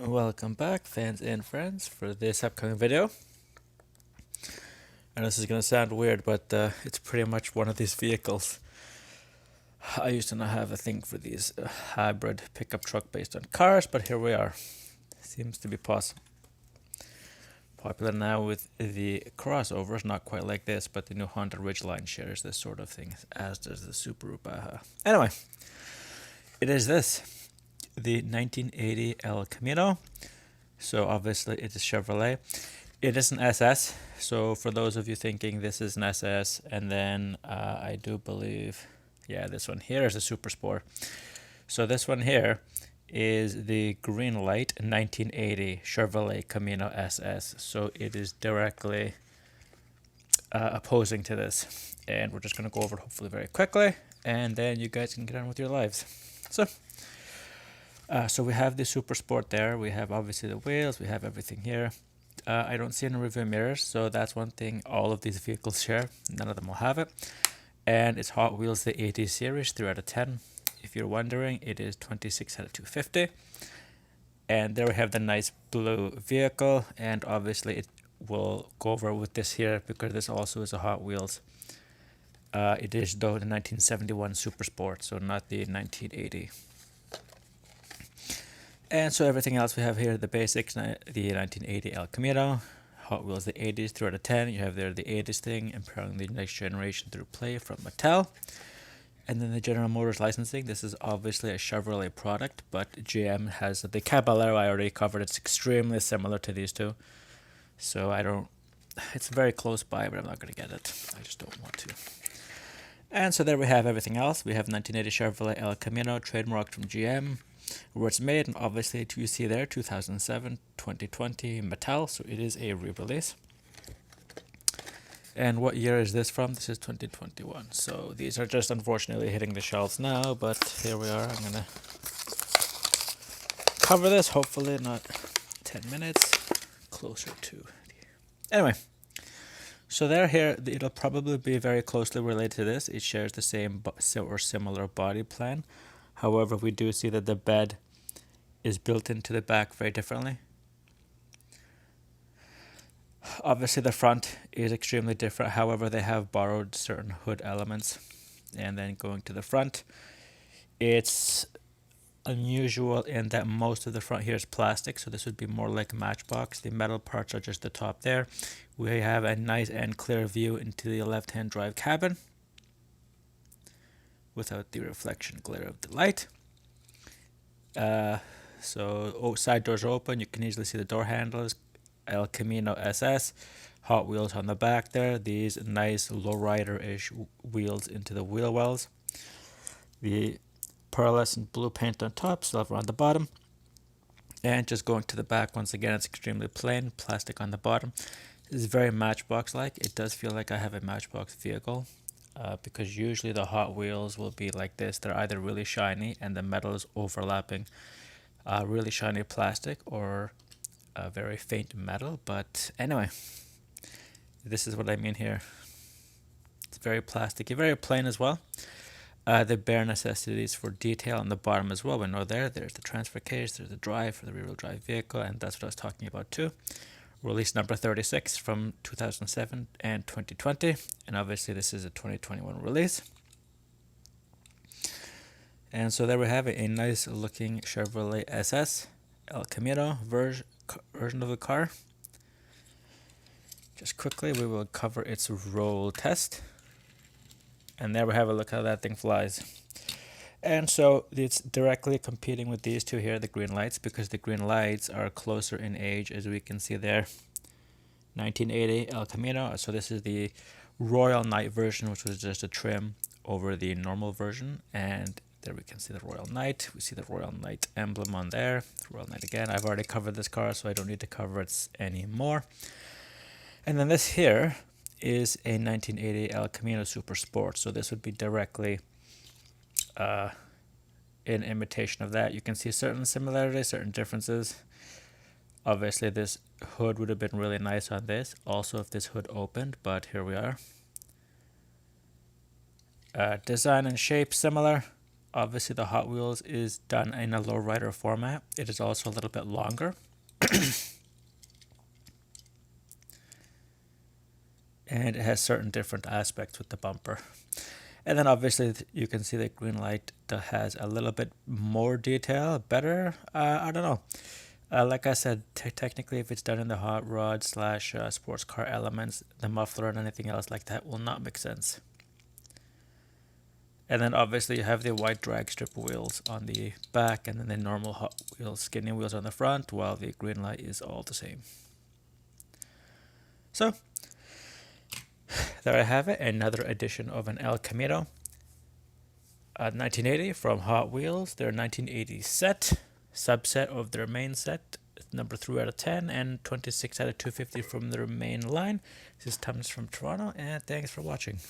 Welcome back, fans and friends, for this upcoming video. And this is going to sound weird, but it's pretty much one of these vehicles. I used to not have a thing for these hybrid pickup truck based on cars, but here we are. Seems to be popular now with the crossovers, not quite like this, but the new Honda Ridgeline shares this sort of thing, as does the Subaru Baja. Anyway, it is this, the 1980 El Camino. So obviously it is Chevrolet. It is an SS. So for those of you thinking this is an SS, and then I do believe, yeah, this one here is a Super Sport. So this one here is the green light 1980 Chevrolet Camino SS. So it is directly opposing to this. And we're just going to go over it hopefully very quickly, and then you guys can get on with your lives. So we have the Super Sport there. We have obviously the wheels. We have everything here. I don't see any rearview mirrors, so that's one thing all of these vehicles share. None of them will have it. And it's Hot Wheels, the 80 series, 3 out of 10. If you're wondering, it is 26 out of 250. And there we have the nice blue vehicle. And obviously it will go over with this here because this also is a Hot Wheels. It is though the 1971 Super Sport, so not the 1980. And so everything else we have here, the basics, the 1980 El Camino, Hot Wheels, the 80s, 3 out of 10. You have there the 80s thing, empowering the next generation through play from Mattel. And then the General Motors licensing. This is obviously a Chevrolet product, but GM has the Caballero I already covered. It's extremely similar to these two. So it's very close by, but I'm not going to get it. I just don't want to. And so there we have everything else. We have 1980 Chevrolet El Camino, trademarked from GM. Where it's made, and obviously you see there 2007, 2020 Mattel, so it is a re-release. And what year is this from? This is 2021. So these are just unfortunately hitting the shelves now, but here we are. I'm gonna cover this, hopefully not 10 minutes, closer to. Anyway, so here, it'll probably be very closely related to this. It shares the same or similar body plan. However, we do see that the bed is built into the back very differently. Obviously, the front is extremely different. However, they have borrowed certain hood elements. And then going to the front, it's unusual in that most of the front here is plastic. So this would be more like a Matchbox. The metal parts are just the top there. We have a nice and clear view into the left-hand drive cabin, without the reflection glare of the light. Side doors are open. You can easily see the door handles. El Camino SS. Hot Wheels on the back there. These nice lowrider-ish wheels into the wheel wells. The pearlescent blue paint on top, silver on the bottom. And just going to the back, once again, it's extremely plain. Plastic on the bottom. This is very Matchbox-like. It does feel like I have a Matchbox vehicle. Because usually the Hot Wheels will be like this. They're either really shiny and the metal is overlapping really shiny plastic, or very faint metal. But anyway, this is what I mean here. It's very plasticky, very plain as well. The bare necessities for detail on the bottom as well. We know there's the transfer case, there's the drive for the rear-wheel drive vehicle, and that's what I was talking about too. Release number 36 from 2007 and 2020, and obviously this is a 2021 release. And so there we have it, a nice looking Chevrolet SS El Camino version of the car. Just quickly, we will cover its roll test. And there we have a look how that thing flies. And so it's directly competing with these two here, the green lights, because the green lights are closer in age, as we can see there. 1980 El Camino. So this is the Royal Knight version, which was just a trim over the normal version. And there we can see the Royal Knight. We see the Royal Knight emblem on there. Royal Knight again. I've already covered this car, so I don't need to cover it anymore. And then this here is a 1980 El Camino Super Sport. So this would be directly in imitation of that. You can see certain similarities, certain differences. Obviously this hood would have been really nice on this, also if this hood opened, but here we are. Design and shape similar, Obviously, the Hot Wheels is done in a lowrider format. It is also a little bit longer. And it has certain different aspects with the bumper. And then obviously you can see the green light that has a little bit more detail, better. I don't know. Like I said, technically, if it's done in the hot rod slash sports car elements, the muffler and anything else like that will not make sense. And then obviously you have the white drag strip wheels on the back, and then the normal Hot Wheels skinny wheels on the front, while the green light is all the same. So there I have it, another edition of an El Camino. 1980 from Hot Wheels, their 1980 set, subset of their main set, number 3 out of 10, and 26 out of 250 from their main line. This is Thomas from Toronto, and thanks for watching.